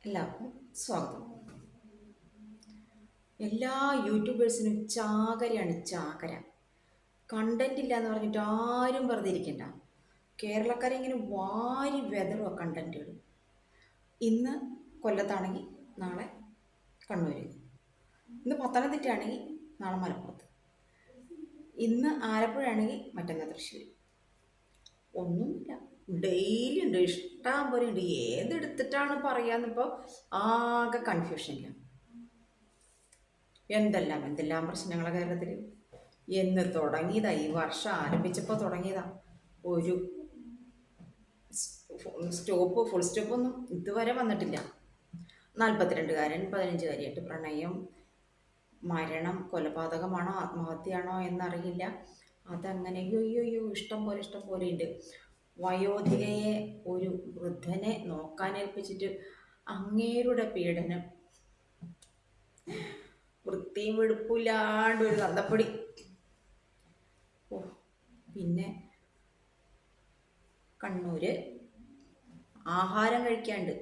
എല്ലാവർക്കും സ്വാഗതം. എല്ലാ യൂട്യൂബേഴ്സിനും ചാകരയാണ് ചാകര. കണ്ടന്റ് ഇല്ല എന്ന് പറഞ്ഞിട്ട് ആരും വെറുതെ ഇരിക്കണ്ട. കേരളക്കാരെ ഇങ്ങനെ വാരി വെതറുക കണ്ടന്റുകൾ. ഇന്ന് കൊല്ലത്താണെങ്കിൽ നാളെ കണ്ണൂർ, ഇന്ന് പത്തനംതിട്ടയാണെങ്കിൽ നാളെ മലപ്പുറത്ത്, ഇന്ന് ആലപ്പുഴയാണെങ്കിൽ മറ്റന്നാൾ തൃശ്ശൂർ. ഒന്നുമില്ല, ഡെയിലി ഉണ്ട്, ഇഷ്ടം പോലെ ഉണ്ട്. ഏതെടുത്തിട്ടാണ് പറയാന്നിപ്പോൾ ആകെ കൺഫ്യൂഷനില്ല. എന്തെല്ലാം പ്രശ്നങ്ങളാണ് കേരളത്തിൽ. എന്ന് തുടങ്ങിയതാ, ഈ വർഷം ആരംഭിച്ചപ്പോൾ തുടങ്ങിയതാ. ഒരു ഫുൾ സ്റ്റോപ്പൊന്നും ഇതുവരെ വന്നിട്ടില്ല. 42കാരൻ 15കാരിയായിട്ട് പ്രണയം, മരണം, കൊലപാതകമാണോ ആത്മഹത്യയാണോ എന്നറിയില്ല. അതങ്ങനെ അയ്യോ ഇഷ്ടം പോലെ ഉണ്ട്. വയോധികയെ ഒരു വൃദ്ധനെ നോക്കാനേൽപ്പിച്ചിട്ട് അങ്ങേരുടെ പീഡനം, വൃത്തിയും വെടുപ്പില്ലാണ്ട് ഒരു തന്തപ്പൊടി. ഓ, പിന്നെ കണ്ണൂര് ആഹാരം കഴിക്കാണ്ട്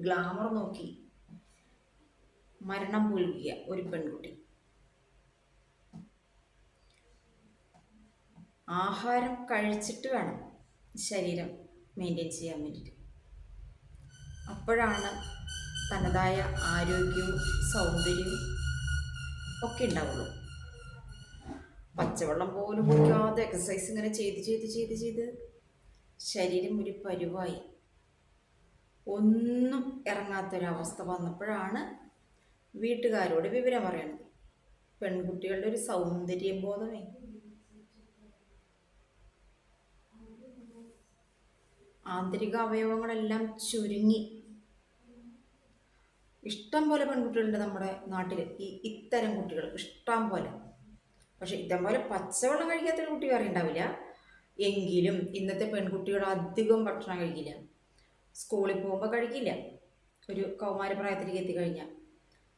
ഗ്ലാമർ നോക്കി മരണം പുൽകിയ ഒരു പെൺകുട്ടി. ആഹാരം കഴിച്ചിട്ട് വേണം ശരീരം മെയിൻറ്റെയിൻ ചെയ്യാൻ വേണ്ടിയിട്ട്. അപ്പോഴാണ് തനതായ ആരോഗ്യവും സൗന്ദര്യവും ഒക്കെ ഉണ്ടാവുള്ളൂ. പച്ചവെള്ളം പോലും കുടിക്കാതെ എക്സസൈസ് ഇങ്ങനെ ചെയ്ത് ശരീരം ഒരു പരുവായി, ഒന്നും ഇറങ്ങാത്തൊരവസ്ഥ വന്നപ്പോഴാണ് വീട്ടുകാരോട് വിവരം പറയണത്. പെൺകുട്ടികളുടെ ഒരു സൗന്ദര്യം ബോധമേ, ആന്തരിക അവയവങ്ങളെല്ലാം ചുരുങ്ങി. ഇഷ്ടം പോലെ പെൺകുട്ടികളുണ്ട് നമ്മുടെ നാട്ടിൽ, ഇത്തരം കുട്ടികൾ ഇഷ്ടം പോലെ. പക്ഷെ ഇതേപോലെ പച്ചവെള്ളം കഴിക്കാത്തൊരു കുട്ടി വേറെ ഉണ്ടാവില്ല. എങ്കിലും ഇന്നത്തെ പെൺകുട്ടികൾ അധികം ഭക്ഷണം കഴിക്കില്ല. സ്കൂളിൽ പോകുമ്പോൾ കഴിക്കില്ല, ഒരു കൗമാരപ്രായത്തിലേക്ക് എത്തിക്കഴിഞ്ഞാൽ.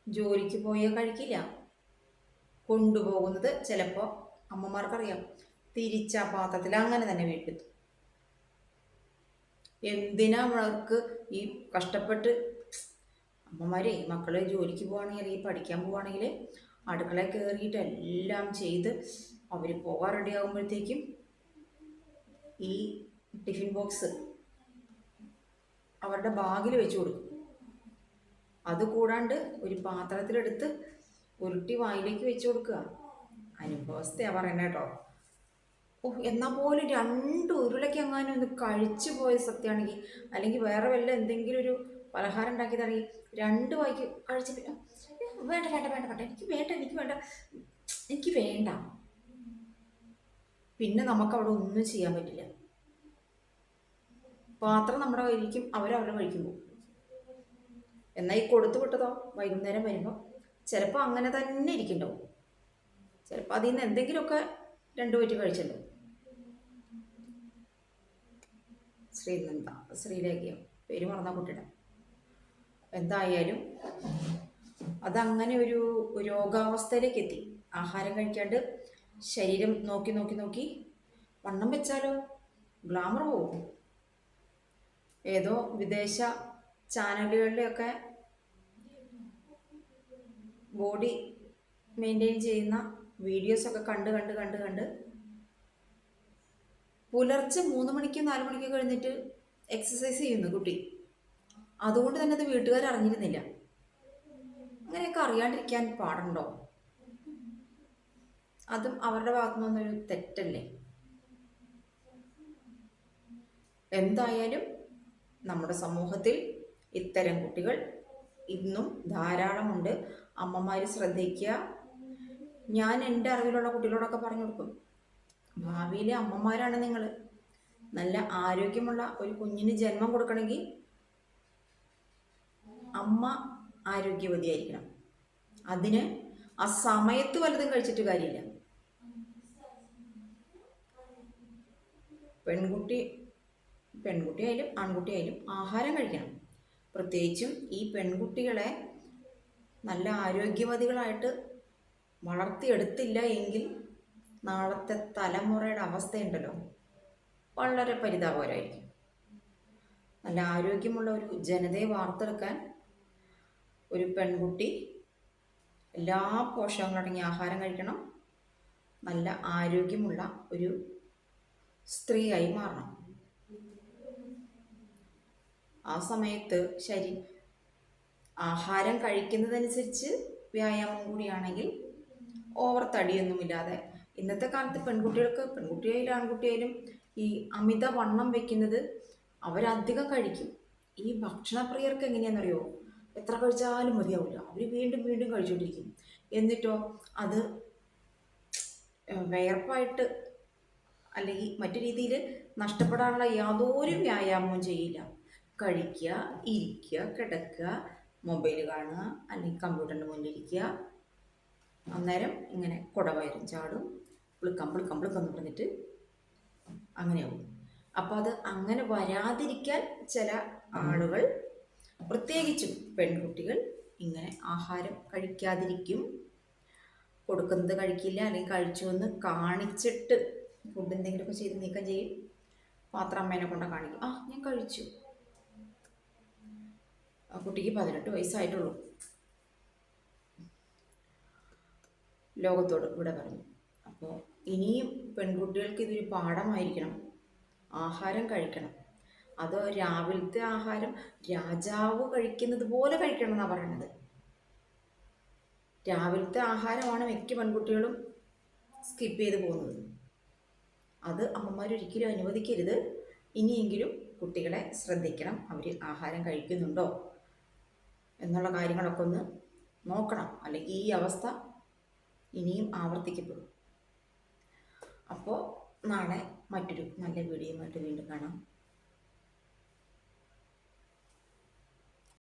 ജോലിക്ക് പോയാൽ കഴിക്കില്ല. കൊണ്ടുപോകുന്നത് ചിലപ്പോൾ അമ്മമാർക്കറിയാം, തിരിച്ച പാത്രത്തിൽ അങ്ങനെ തന്നെ വീട്ടിലെത്തും. എന്തിനാ അവർക്ക് ഈ കഷ്ടപ്പെട്ട് അമ്മമാരെ, മക്കള് ജോലിക്ക് പോവുകയാണെങ്കിൽ അല്ലെങ്കിൽ പഠിക്കാൻ പോവുകയാണെങ്കിൽ അടുക്കളയിൽ കയറിയിട്ട് എല്ലാം ചെയ്ത് അവർ പോകാൻ റെഡി ആകുമ്പോഴത്തേക്കും ഈ ടിഫിൻ ബോക്സ് അവരുടെ ബാഗിൽ വെച്ച് കൊടുക്കും. അതുകൂടാണ്ട് ഒരു പാത്രത്തിലെടുത്ത് ഉരുട്ടി വായിലേക്ക് വെച്ച് കൊടുക്കുക. അനുഭവസ്ഥയാണ് പറയുന്നത് കേട്ടോ. ഓ, എന്നാൽ പോലും 2 ഉരുളയ്ക്ക് എങ്ങാനും ഒന്ന് കഴിച്ചു പോയ സത്യമാണെങ്കിൽ, അല്ലെങ്കിൽ വേറെ വല്ല എന്തെങ്കിലും ഒരു പലഹാരം ഉണ്ടാക്കിയതാണെങ്കിൽ 2 വായിക്ക് കഴിച്ചിട്ട് വേണ്ട എനിക്ക് വേണ്ട. പിന്നെ നമുക്കവിടെ ഒന്നും ചെയ്യാൻ പറ്റില്ല. പാത്രം നമ്മുടെ കയ്യിലിരിക്കും, അവരവരുടെ വഴിക്കും പോകും. എന്നാൽ ഈ കൊടുത്തു വിട്ടതോ വൈകുന്നേരം വരുമ്പോൾ ചിലപ്പോൾ അങ്ങനെ തന്നെ ഇരിക്കണ്ടാവും. ചിലപ്പോൾ അതിൽ നിന്ന് എന്തെങ്കിലുമൊക്കെ 2 വറ്റി കഴിച്ചല്ലോ. ശ്രീലേഖയോ പേര് മറന്ന കുട്ടിയുടെ. എന്തായാലും അതങ്ങനെ ഒരു രോഗാവസ്ഥയിലേക്ക് എത്തി. ആഹാരം കഴിക്കാണ്ട് ശരീരം നോക്കി വണ്ണം വെച്ചാലോ ഗ്ലാമർ പോവും. ഏതോ വിദേശ ചാനലുകളിലെയൊക്കെ ബോഡി മെയിൻറ്റെയിൻ ചെയ്യുന്ന വീഡിയോസൊക്കെ കണ്ട് പുലർച്ചെ 3 മണിക്കും 4 മണിക്കും കഴിഞ്ഞിട്ട് എക്സസൈസ് ചെയ്യുന്നു കുട്ടി. അതുകൊണ്ട് തന്നെ അത് വീട്ടുകാർ അറിഞ്ഞിരുന്നില്ല. അങ്ങനെയൊക്കെ അറിയാണ്ടിരിക്കാൻ പാടുണ്ടോ? അതും അവരുടെ ഭാഗത്തു നിന്നൊരു തെറ്റല്ലേ? എന്തായാലും നമ്മുടെ സമൂഹത്തിൽ ഇത്തരം കുട്ടികൾ ഇന്നും ധാരാളമുണ്ട്. അമ്മമാർ ശ്രദ്ധിക്കുക. ഞാൻ എൻ്റെ അറിവിലുള്ള കുട്ടികളോടൊക്കെ പറഞ്ഞു കൊടുക്കും, ഭാവിയിലെ അമ്മമാരാണ് നിങ്ങൾ. നല്ല ആരോഗ്യമുള്ള ഒരു കുഞ്ഞിന് ജന്മം കൊടുക്കണമെങ്കിൽ അമ്മ ആരോഗ്യവതിയായിരിക്കണം. അതിന് ആ സമയത്ത് വല്ലതും കഴിച്ചിട്ട് കാര്യമില്ല. പെൺകുട്ടിയായാലും ആൺകുട്ടിയായാലും ആഹാരം കഴിക്കണം. പ്രത്യേകിച്ചും ഈ പെൺകുട്ടികളെ നല്ല ആരോഗ്യവതികളായിട്ട് വളർത്തിയെടുത്തില്ല എങ്കിൽ നാളത്തെ തലമുറയുടെ അവസ്ഥയുണ്ടല്ലോ, വളരെ പരിതാപകരമായിരിക്കും. നല്ല ആരോഗ്യമുള്ള ഒരു ജനതയെ വാർത്തെടുക്കാൻ ഒരു പെൺകുട്ടി എല്ലാ പോഷകങ്ങളും അടങ്ങിയ ആഹാരം കഴിക്കണം, നല്ല ആരോഗ്യമുള്ള ഒരു സ്ത്രീയായി മാറണം. ആ സമയത്ത് ആഹാരം കഴിക്കുന്നതനുസരിച്ച് വ്യായാമം കൂടിയാണെങ്കിൽ ഓവർ തടിയൊന്നുമില്ലാതെ, ഇന്നത്തെ കാലത്ത് പെൺകുട്ടിയായാലും ആൺകുട്ടിയായാലും ഈ അമിത വണ്ണം വെക്കുന്നത് അവരധികം കഴിക്കും. ഈ ഭക്ഷണപ്രിയർക്ക് എങ്ങനെയാണെന്നറിയോ, എത്ര കഴിച്ചാലും മതിയാവില്ല, അവർ വീണ്ടും വീണ്ടും കഴിച്ചുകൊണ്ടിരിക്കും. എന്നിട്ടോ അത് വിയർപ്പായിട്ട് അല്ലെങ്കിൽ മറ്റു രീതിയിൽ നഷ്ടപ്പെടാനുള്ള യാതൊരു വ്യായാമവും ചെയ്യില്ല. കഴിക്കുക, ഇരിക്കുക, കിടക്കുക, മൊബൈൽ കാണുക, അല്ലെങ്കിൽ കമ്പ്യൂട്ടറിൻ്റെ മുന്നിലിരിക്കുക. അന്നേരം ഇങ്ങനെ കുടവയറും ചാടും, പ്ലിക്കം പ്ലിക്കം പ്ലിക്കം എന്ന് പറഞ്ഞിട്ട് അങ്ങനെയാവും. അപ്പോൾ അത് അങ്ങനെ വരാതിരിക്കാൻ ചില ആളുകൾ, പ്രത്യേകിച്ചും പെൺകുട്ടികൾ, ഇങ്ങനെ ആഹാരം കഴിക്കാതിരിക്കും. കൊടുക്കുന്നത് കഴിക്കില്ല, അല്ലെങ്കിൽ കഴിച്ചു എന്ന് കാണിച്ചിട്ട് ഫുഡ് എന്തെങ്കിലുമൊക്കെ ചെയ്ത് നീക്കം ചെയ്യും. പാത്രം അമ്മേനെ കൊണ്ട് കാണിക്കും, ആ ഞാൻ കഴിച്ചു. ആ കുട്ടിക്ക് 18 വയസ്സായിട്ടുള്ളൂ. ലോകത്തോട് ഇവിടെ പറഞ്ഞു. അപ്പോൾ ഇനിയും പെൺകുട്ടികൾക്ക് ഇതൊരു പാഠമായിരിക്കണം. ആഹാരം കഴിക്കണം. അത് രാവിലത്തെ ആഹാരം രാജാവ് കഴിക്കുന്നത് പോലെ കഴിക്കണം എന്നാണ് പറയണത്. രാവിലത്തെ ആഹാരമാണ് മിക്ക പെൺകുട്ടികളും സ്കിപ്പ് ചെയ്ത് പോകുന്നത്. അത് അമ്മമാരൊരിക്കലും അനുവദിക്കരുത്. ഇനിയെങ്കിലും കുട്ടികളെ ശ്രദ്ധിക്കണം, അവർ ആഹാരം കഴിക്കുന്നുണ്ടോ എന്നുള്ള കാര്യങ്ങളൊക്കെ ഒന്ന് നോക്കണം, അല്ലെങ്കിൽ ഈ അവസ്ഥ ഇനിയും ആവർത്തിക്കപ്പെടും. അപ്പോൾ നാളെ മറ്റൊരു നല്ല വീഡിയോയുമായിട്ട് വീണ്ടും കാണാം.